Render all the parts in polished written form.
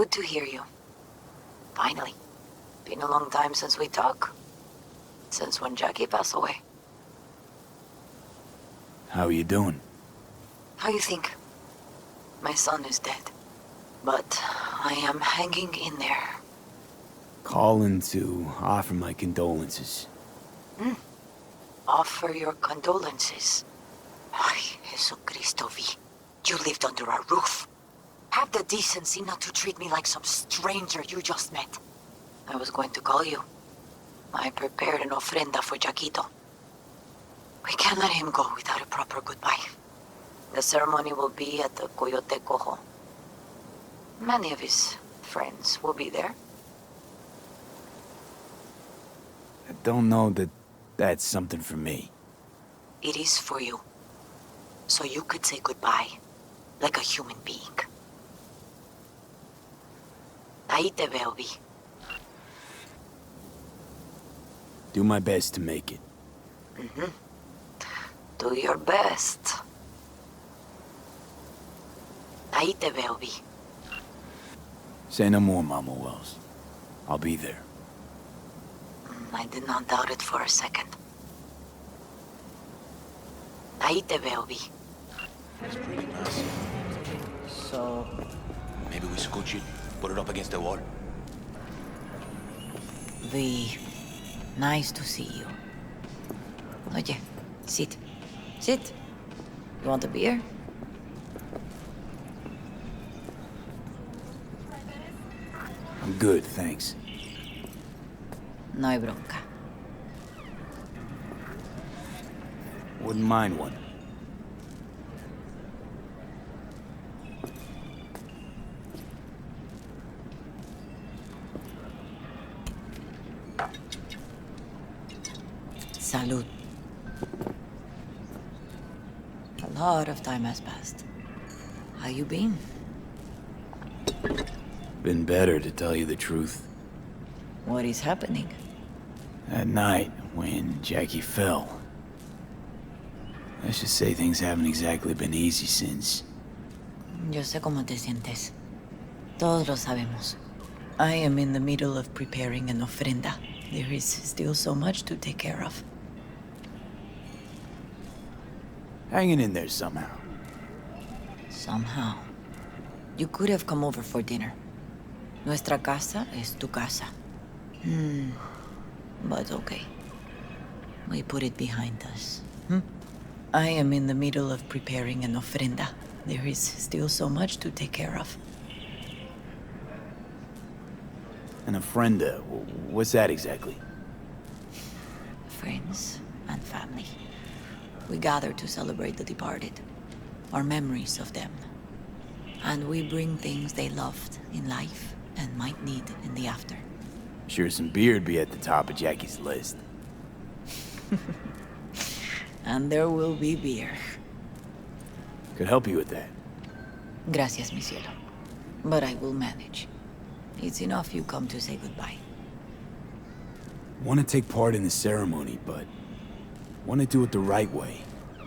Good to hear you. Finally. Been a long time since we talked. Since when Jackie passed away. How are you doing? How you think? My son is dead. But I am hanging in there. Calling to offer my condolences. Offer your condolences. Ay, Jesucristo vi. You lived under our roof. Have the decency not to treat me like some stranger you just met. I was going to call you. I prepared an ofrenda for Jaquito. We can't let him go without a proper goodbye. The ceremony will be at the Coyote Cojo. Many of his friends will be there. I don't know that that's something for me. It is for you. So you could say goodbye, like a human being. Ahí te veo, Vi. Do my best to make it. Do your best. Ahí te veo, Vi. Say no more, Mama Wells. I'll be there. I did not doubt it for a second. Ahí te veo, Vi. That's pretty nice. So... Maybe we scooch it, put it up against the wall. Vi, nice to see you. Oye, sit. Sit. You want a beer? I'm good, thanks. No hay bronca. Wouldn't mind one. Salud. A lot of time has passed. How you been? Been better, to tell you the truth. What is happening? That night, when Jackie fell. Let's just say things haven't exactly been easy since. Yo sé cómo te sientes. Todos lo sabemos. I am in the middle of preparing an ofrenda. There is still so much to take care of. Hanging in there somehow. Somehow. You could have come over for dinner. Nuestra casa es tu casa. But okay. We put it behind us. I am in the middle of preparing an ofrenda. There is still so much to take care of. An ofrenda, what's that exactly? Friends and family. We gather to celebrate the departed. Our memories of them. And we bring things they loved in life and might need in the after. Sure some beer'd be at the top of Jackie's list. And there will be beer. Could help you with that. Gracias, mi cielo. But I will manage. It's enough you come to say goodbye. Want to take part in the ceremony, but want to do it the right way,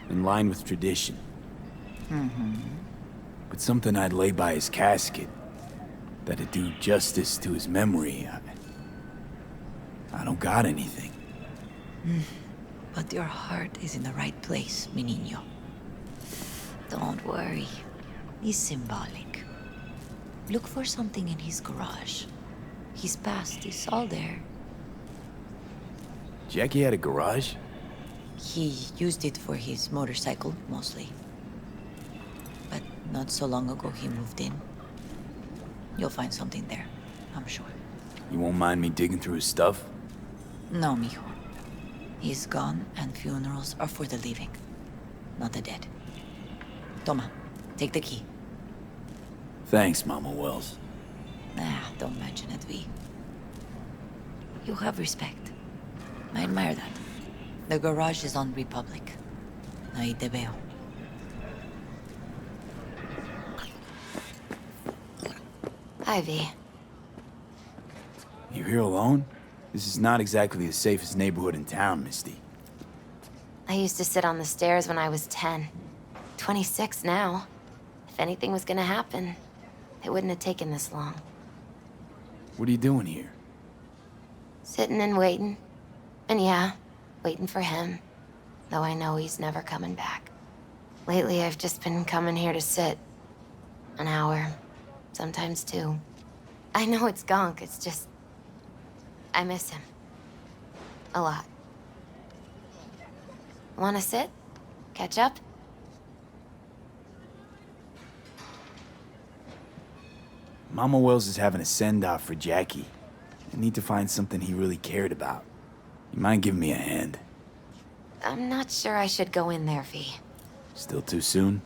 in line with tradition. But something I'd lay by his casket, that'd do justice to his memory, I don't got anything. But your heart is in the right place, mi niño. Don't worry. It's symbolic. Look for something in his garage. His past is all there. Jackie had a garage? He used it for his motorcycle, mostly. But not so long ago he moved in. You'll find something there, I'm sure. You won't mind me digging through his stuff? No, mijo. He's gone and funerals are for the living, not the dead. Toma, take the key. Thanks, Mama Wells. Don't mention it, V. You have respect. I admire that. The garage is on Republic. Ahí te veo. Hi, V. You here alone? This is not exactly the safest neighborhood in town, Misty. I used to sit on the stairs when I was 10. 26 now. If anything was gonna happen, it wouldn't have taken this long. What are you doing here? Sitting and waiting. And yeah, waiting for him. Though I know he's never coming back. Lately, I've just been coming here to sit. An hour. Sometimes two. I know it's gonk, it's just... I miss him. A lot. Wanna sit? Catch up? Mama Wells is having a send-off for Jackie. I need to find something he really cared about. You mind giving me a hand? I'm not sure I should go in there, V. Still too soon?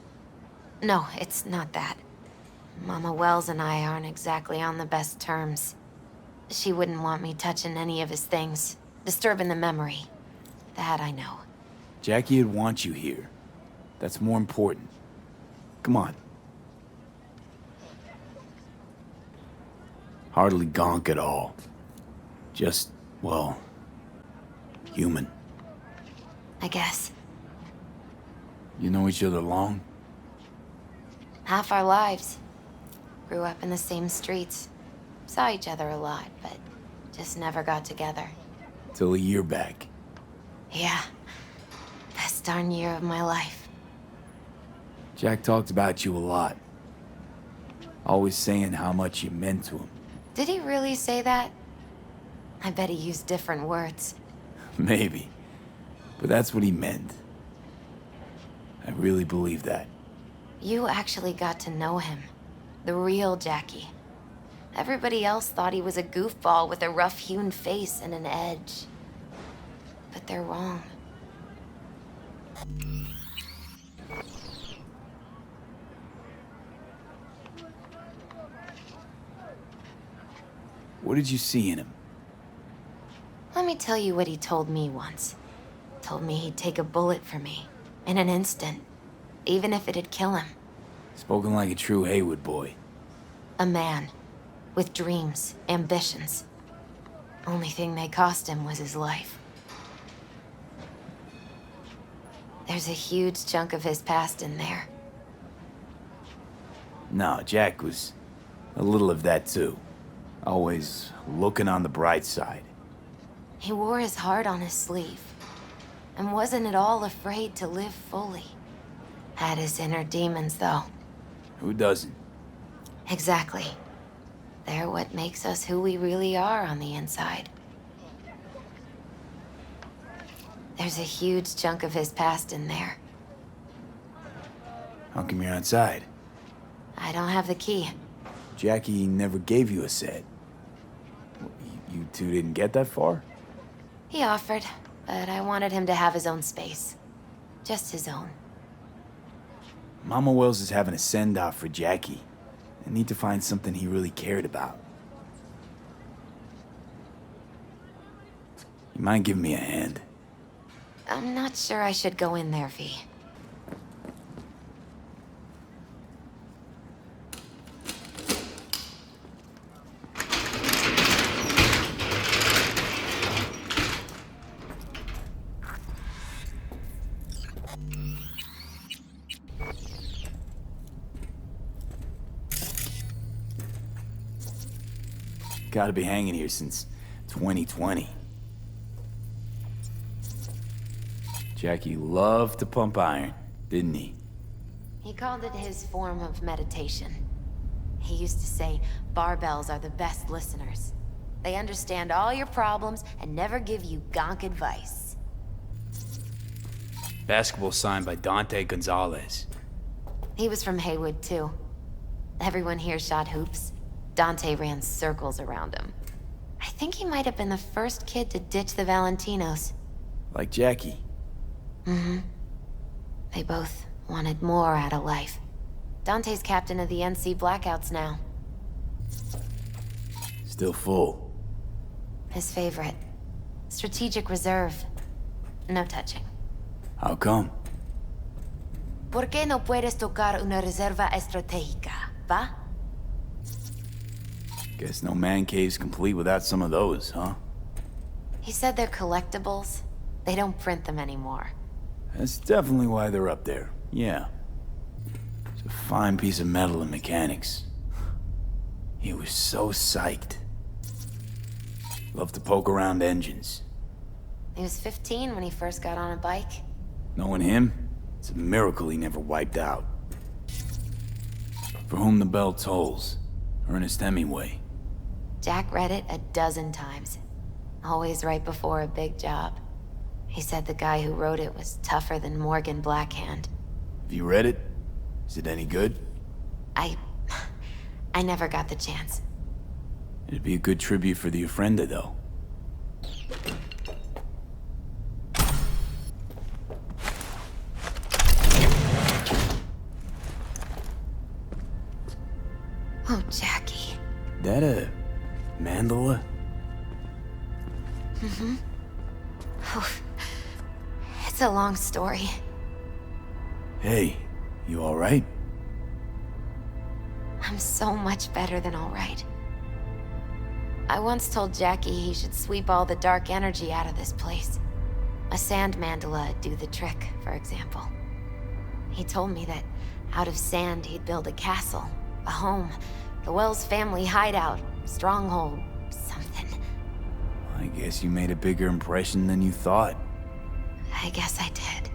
No, it's not that. Mama Wells and I aren't exactly on the best terms. She wouldn't want me touching any of his things, disturbing the memory. That I know. Jackie would want you here. That's more important. Come on. Hardly gonk at all. Just, well, human. I guess. You know each other long? Half our lives. Grew up in the same streets. Saw each other a lot, but just never got together. Till a year back. Yeah. Best darn year of my life. Jack talked about you a lot. Always saying how much you meant to him. Did he really say that? I bet he used different words. Maybe. But that's what he meant. I really believe that. You actually got to know him. The real Jackie. Everybody else thought he was a goofball with a rough-hewn face and an edge. But they're wrong. What did you see in him? Let me tell you what he told me once. Told me he'd take a bullet for me. In an instant. Even if it'd kill him. Spoken like a true Haywood boy. A man. With dreams, ambitions. Only thing they cost him was his life. There's a huge chunk of his past in there. No, Jack was a little of that too. Always looking on the bright side. He wore his heart on his sleeve. And wasn't at all afraid to live fully. Had his inner demons, though. Who doesn't? Exactly. They're what makes us who we really are on the inside. There's a huge chunk of his past in there. How come you're outside? I don't have the key. Jackie never gave you a set. You two didn't get that far? He offered, but I wanted him to have his own space. Just his own. Mama Wells is having a send-off for Jackie. I need to find something he really cared about. You mind giving me a hand? I'm not sure I should go in there, V. Gotta be hanging here since 2020. Jackie loved to pump iron, didn't he? He called it his form of meditation. He used to say, barbells are the best listeners. They understand all your problems and never give you gonk advice. Basketball signed by Dante Gonzalez. He was from Haywood, too. Everyone here shot hoops. Dante ran circles around him. I think he might have been the first kid to ditch the Valentinos. Like Jackie. Mm-hmm. They both wanted more out of life. Dante's captain of the NC Blackouts now. Still full. His favorite. Strategic reserve. No touching. How come? ¿Por qué no puedes tocar una reserva estratégica, va? Guess no man cave's complete without some of those, huh? He said they're collectibles. They don't print them anymore. That's definitely why they're up there, yeah. It's a fine piece of metal and mechanics. He was so psyched. Loved to poke around engines. He was 15 when he first got on a bike. Knowing him, it's a miracle he never wiped out. For whom the bell tolls, Ernest Hemingway. Jack read it a dozen times. Always right before a big job. He said the guy who wrote it was tougher than Morgan Blackhand. Have you read it? Is it any good? I never got the chance. It'd be a good tribute for the Ofrenda, though. Oh, Jackie. That a mandala? Oof. It's a long story. Hey, you alright? I'm so much better than all right. I once told Jackie he should sweep all the dark energy out of this place. A sand mandala'd do the trick, for example. He told me that out of sand he'd build a castle, a home, the Wells family hideout, stronghold, something. I guess you made a bigger impression than you thought. I guess I did.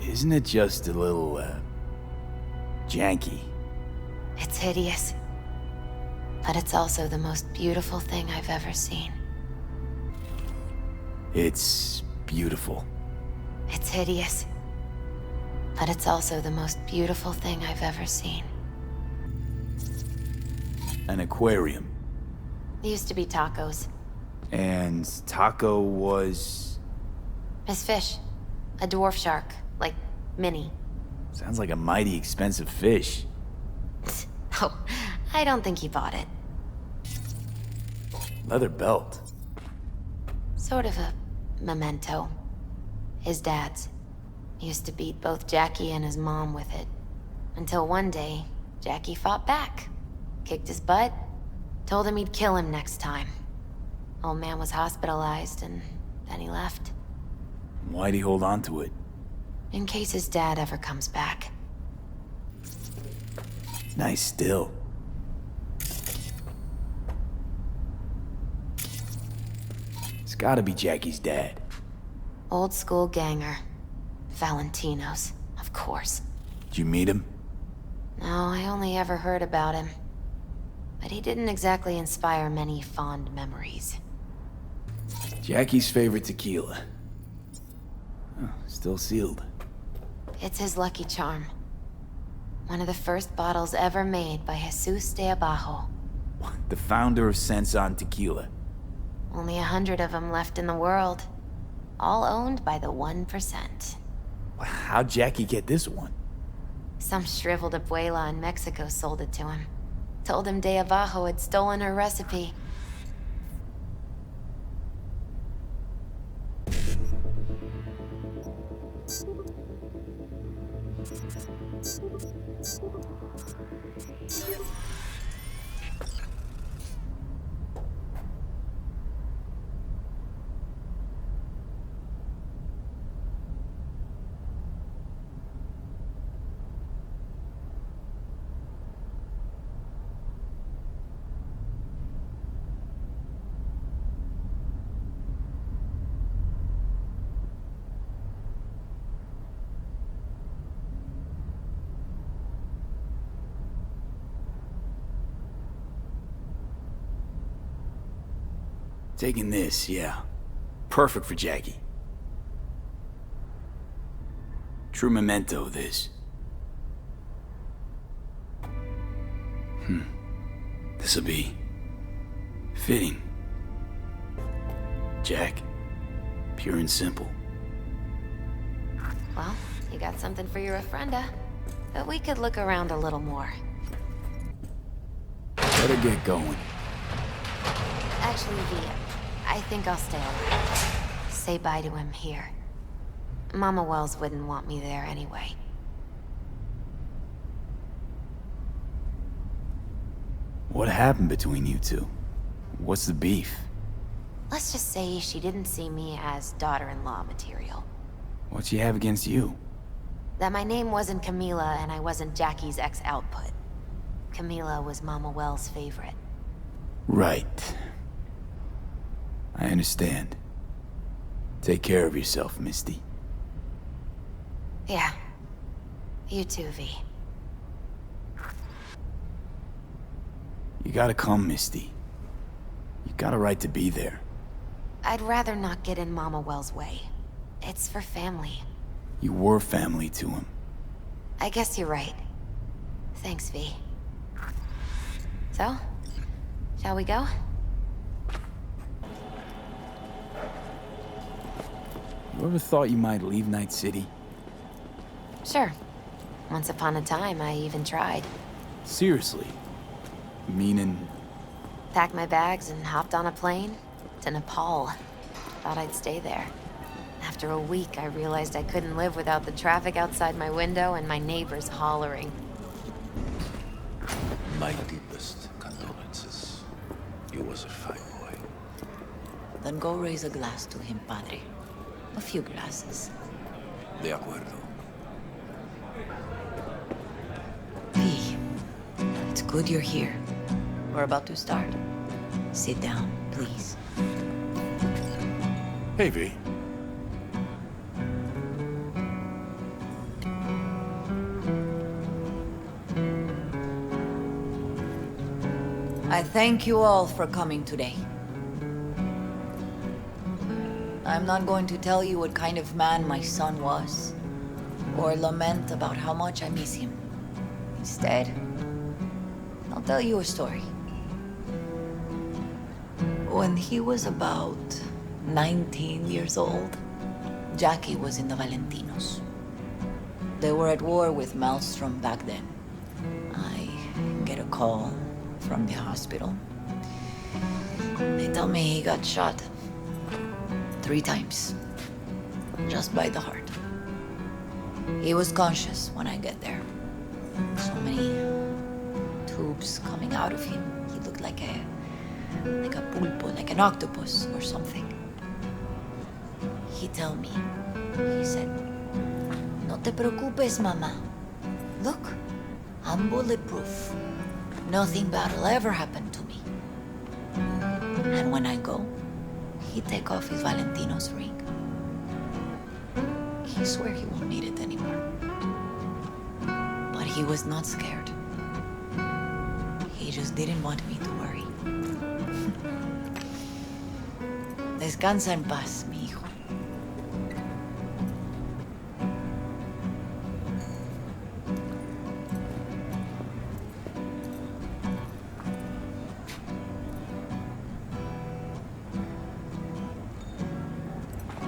Isn't it just a little, janky? It's hideous. But it's also the most beautiful thing I've ever seen. It's beautiful. It's hideous. But it's also the most beautiful thing I've ever seen. An aquarium. It used to be Taco's. And Taco was... His fish. A dwarf shark. Like, Minnie. Sounds like a mighty expensive fish. Oh, I don't think he bought it. Leather belt. Sort of a memento. His dad's. He used to beat both Jackie and his mom with it. Until one day, Jackie fought back. Kicked his butt. Told him he'd kill him next time. Old man was hospitalized, and then he left. Why'd he hold on to it? In case his dad ever comes back. Nice still. It's gotta be Jackie's dad. Old school ganger. Valentinos, of course. Did you meet him? No, I only ever heard about him. But he didn't exactly inspire many fond memories. Jackie's favorite tequila. Oh, still sealed. It's his lucky charm. One of the first bottles ever made by Jesus de Abajo. The founder of Sensan Tequila. Only 100 of them left in the world. All owned by the 1%. How'd Jackie get this one? Some shriveled abuela in Mexico sold it to him. Told him de Abajo had stolen her recipe. Taking this, yeah. Perfect for Jackie. True memento, this. This'll be... fitting. Jack. Pure and simple. Well, you got something for your Ofrenda. But we could look around a little more. Better get going. Actually, I think I'll stay alive. Say bye to him here. Mama Wells wouldn't want me there anyway. What happened between you two? What's the beef? Let's just say she didn't see me as daughter-in-law material. What she have against you? That my name wasn't Camila and I wasn't Jackie's ex-output. Camila was Mama Wells' favorite. Right. I understand. Take care of yourself, Misty. Yeah. You too, V. You gotta come, Misty. You got a right to be there. I'd rather not get in Mama Well's way. It's for family. You were family to him. I guess you're right. Thanks, V. So, shall we go? You ever thought you might leave Night City? Sure. Once upon a time, I even tried. Seriously? Meaning... Packed my bags and hopped on a plane to Nepal. Thought I'd stay there. After a week, I realized I couldn't live without the traffic outside my window and my neighbors hollering. My deepest condolences. You was a fine boy. Then go raise a glass to him, Padre. A few glasses. De acuerdo. V, it's good you're here. We're about to start. Sit down, please. Hey, V. I thank you all for coming today. I'm not going to tell you what kind of man my son was, or lament about how much I miss him. Instead, I'll tell you a story. When he was about 19 years old, Jackie was in the Valentinos. They were at war with Maelstrom back then. I get a call from the hospital. They tell me he got shot 3 times, just by the heart. He was conscious when I get there. So many tubes coming out of him. He looked like a pulpo, like an octopus or something. He tell me, he said, "No te preocupes, mama. Look, I'm bulletproof. Nothing bad will ever happen to me." And when I go, he take off his Valentino's ring. He swear he won't need it anymore. But he was not scared. He just didn't want me to worry. Descansa en paz, mi hijo.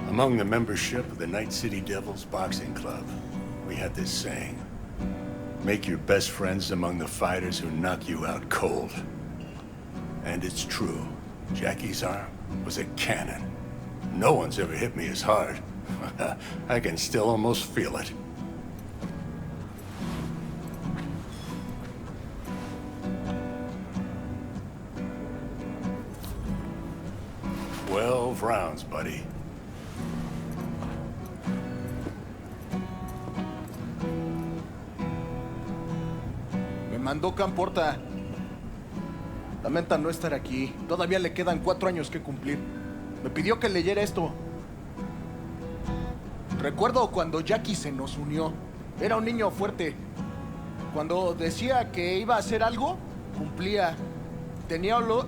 Among the membership of the Night City Devils Boxing Club, we had this saying: make your best friends among the fighters who knock you out cold. And it's true. Jackie's arm was a cannon. No one's ever hit me as hard. I can still almost feel it. "12 rounds, buddy." Me mandó Camporta. Lamenta no estar aquí. Todavía le quedan 4 años que cumplir. Me pidió que leyera esto. Recuerdo cuando Jackie se nos unió. Era un niño fuerte. Cuando decía que iba a hacer algo, cumplía. Tenía honor.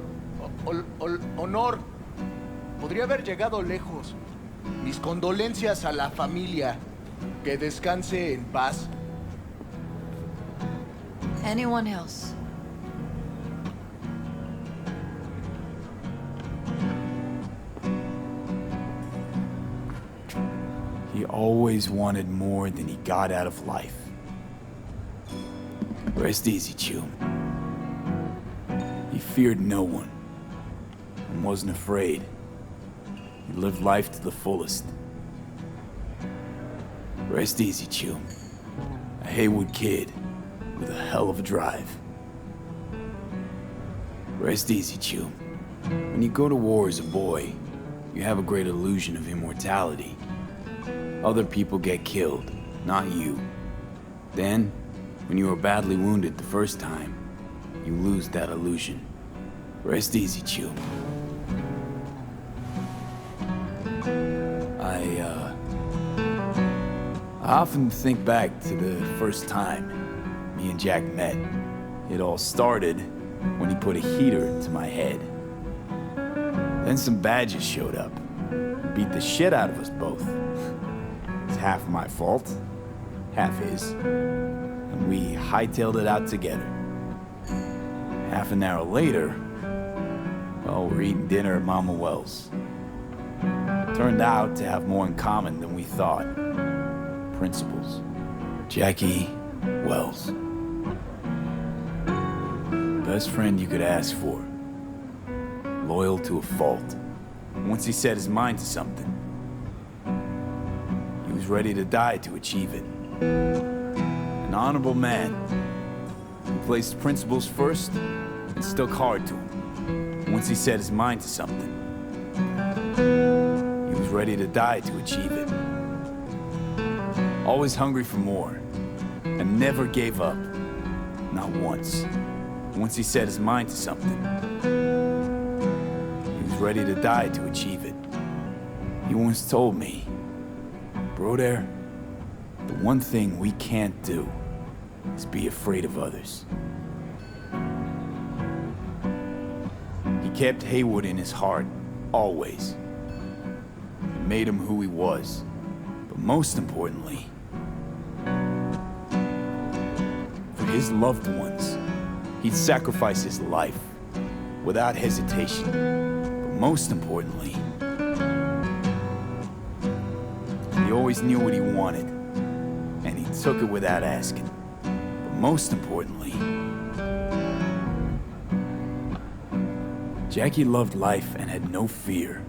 Podría haber llegado lejos. Mis condolencias a la familia. Que descanse en paz. Anyone else? He always wanted more than he got out of life. Rest easy, Chew. He feared no one and wasn't afraid. He lived life to the fullest. Rest easy, Chew. A Haywood kid with a hell of a drive. Rest easy, Chew. When you go to war as a boy, you have a great illusion of immortality. Other people get killed, not you. Then, when you are badly wounded the first time, you lose that illusion. Rest easy, Chew. I often think back to the first time me and Jack met. It all started when he put a heater to my head. Then some badges showed up, beat the shit out of us both. It's half my fault, half his, and we hightailed it out together. Half an hour later, well, we're eating dinner at Mama Wells. Turned out to have more in common than we thought. Principles. Jackie Wells. Best friend you could ask for. Loyal to a fault. Once he set his mind to something, he was ready to die to achieve it. An honorable man. He placed principles first and stuck hard to him. Once he set his mind to something, he was ready to die to achieve it. Always hungry for more, and never gave up. Not once. Once he set his mind to something, he was ready to die to achieve it. He once told me, Broder, the one thing we can't do is be afraid of others. He kept Haywood in his heart, always. It made him who he was. But most importantly, for his loved ones, he'd sacrifice his life without hesitation. But most importantly, he always knew what he wanted, and he took it without asking. But most importantly, Jackie loved life and had no fear.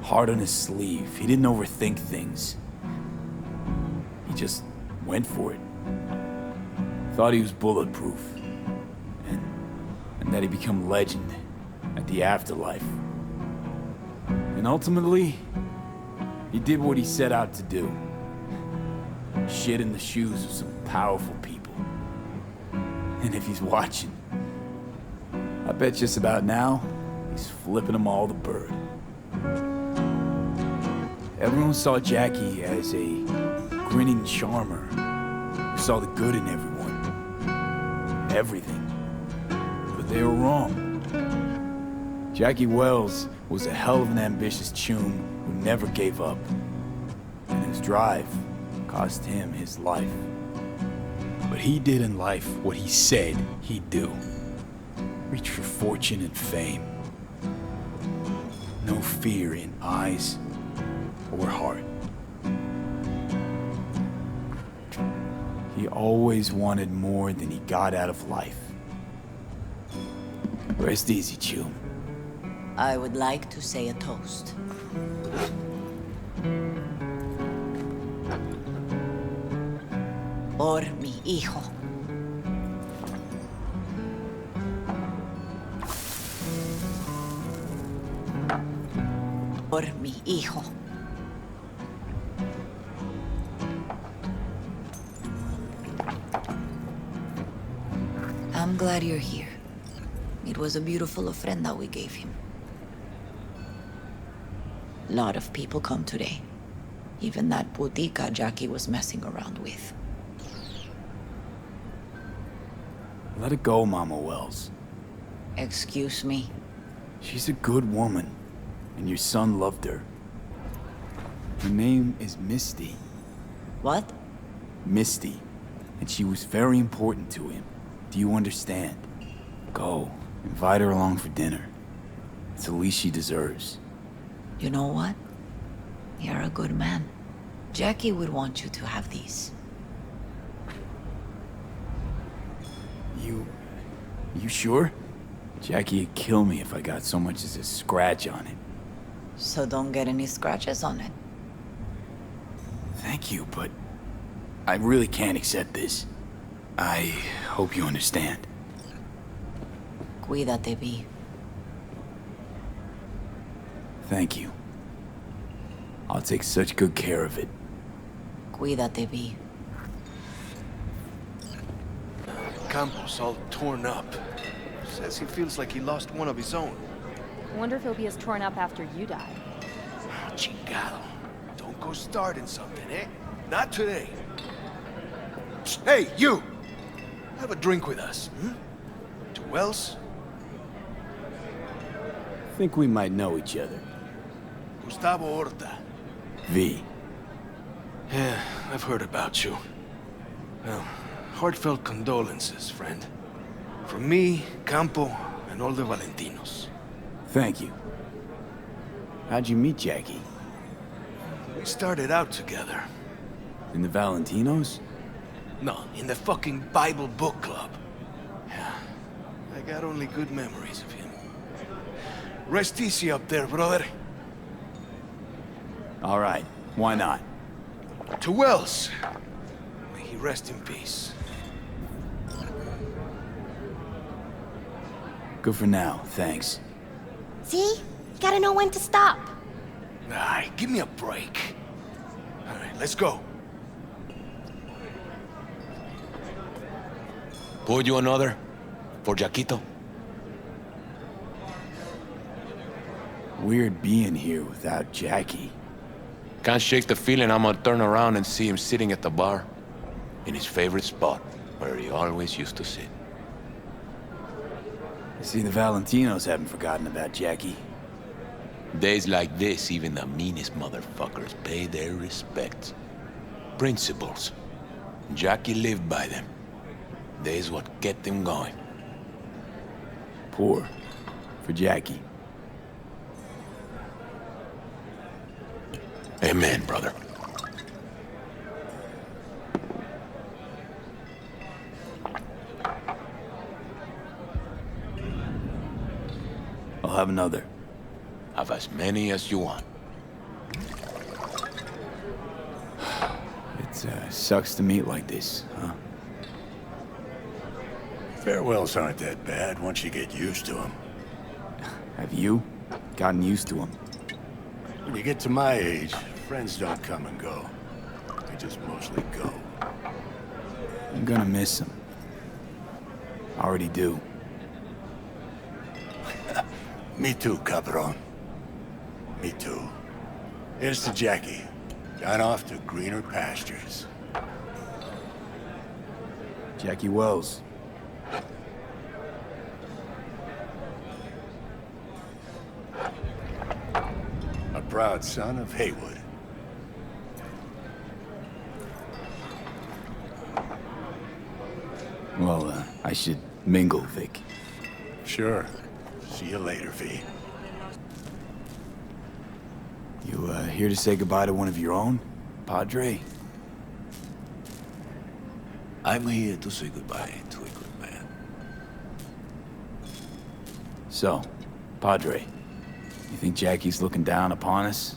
Heart on his sleeve, he didn't overthink things. He just went for it. Thought he was bulletproof, and that he'd become legend at the afterlife. And ultimately, he did what he set out to do. Shit in the shoes of some powerful people. And if he's watching, I bet just about now, he's flipping them all the bird. Everyone saw Jackie as a grinning charmer who saw the good in everyone. Everything. But they were wrong. Jackie Wells was a hell of an ambitious chum who never gave up. And whose drive cost him his life. But he did in life what he said he'd do. Reach for fortune and fame. No fear in eyes or heart. He always wanted more than he got out of life. Rest easy, Chew. I would like to say a toast. Por mi hijo. Por mi hijo. I'm glad you're here. It was a beautiful ofrenda we gave him. A lot of people come today. Even that putica Jackie was messing around with. Let it go, Mama Wells. Excuse me? She's a good woman, and your son loved her. Her name is Misty. What? Misty, and she was very important to him. Do you understand? Go, invite her along for dinner. It's the least she deserves. You know what? You're a good man. Jackie would want you to have these. You sure? Jackie'd kill me if I got so much as a scratch on it. So don't get any scratches on it. Thank you, but I really can't accept this. I hope you understand. Cuídate, Vi. Thank you. I'll take such good care of it. Cuídate, Vi. Campos all torn up. Says he feels like he lost one of his own. Wonder if he'll be as torn up after you die. Oh, chingado. Don't go starting something, eh? Not today. Hey, you! Have a drink with us, hmm? To Wells? Think we might know each other. Gustavo Horta. V. Yeah, I've heard about you. Well, heartfelt condolences, friend. From me, Campo, and all the Valentinos. Thank you. How'd you meet Jackie? We started out together. In the Valentinos? No, in the fucking Bible book club. Yeah, I got only good memories of him. Rest easy up there, brother. All right, why not? To Wells. May he rest in peace. Good for now, thanks. See? You gotta know when to stop. Ay, give me a break. All right, let's go. Pour you another? For Jaquito? Weird being here without Jackie. Can't shake the feeling I'm gonna turn around and see him sitting at the bar. In his favorite spot, where he always used to sit. I see the Valentinos haven't forgotten about Jackie. Days like this, even the meanest motherfuckers pay their respects. Principles. Jackie lived by them. They's what kept him going. Poor. For Jackie. Amen, brother. I'll have another. Have as many as you want. It sucks to meet like this, huh? Farewells aren't that bad once you get used to them. Have you gotten used to him? When you get to my age, friends don't come and go. They just mostly go. I'm gonna miss him. I already do. Me too, Cabron. Me too. Here's to Jackie. Gone off to greener pastures. Jackie Wells. A proud son of Haywood. Well, I should mingle, Vic. Sure. See you later, V. You, here to say goodbye to one of your own? Padre? I'm here to say goodbye to a good man. So, Padre, you think Jackie's looking down upon us?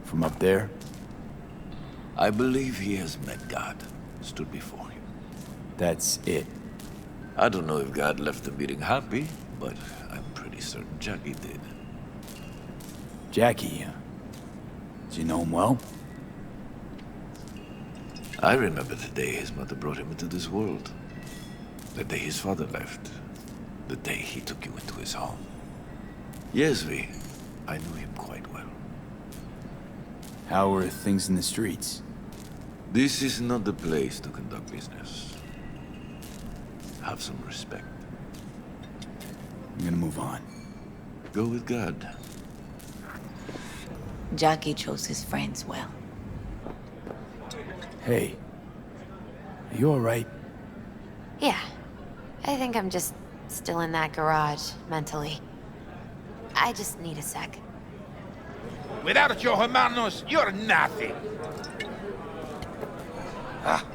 From up there? I believe he has met God, stood before him. That's it. I don't know if God left the meeting happy, but I'm pretty certain Jackie did. Jackie, did you know him well? I remember the day his mother brought him into this world. The day his father left. The day he took you into his home. Yes, V. I knew him quite well. How were things in the streets? This is not the place to conduct business. Have some respect. I'm gonna move on. Go with God. Jackie chose his friends well. Hey, are you alright? Yeah. I think I'm just still in that garage, mentally. I just need a sec. Without your hermanos, you're nothing. Ah,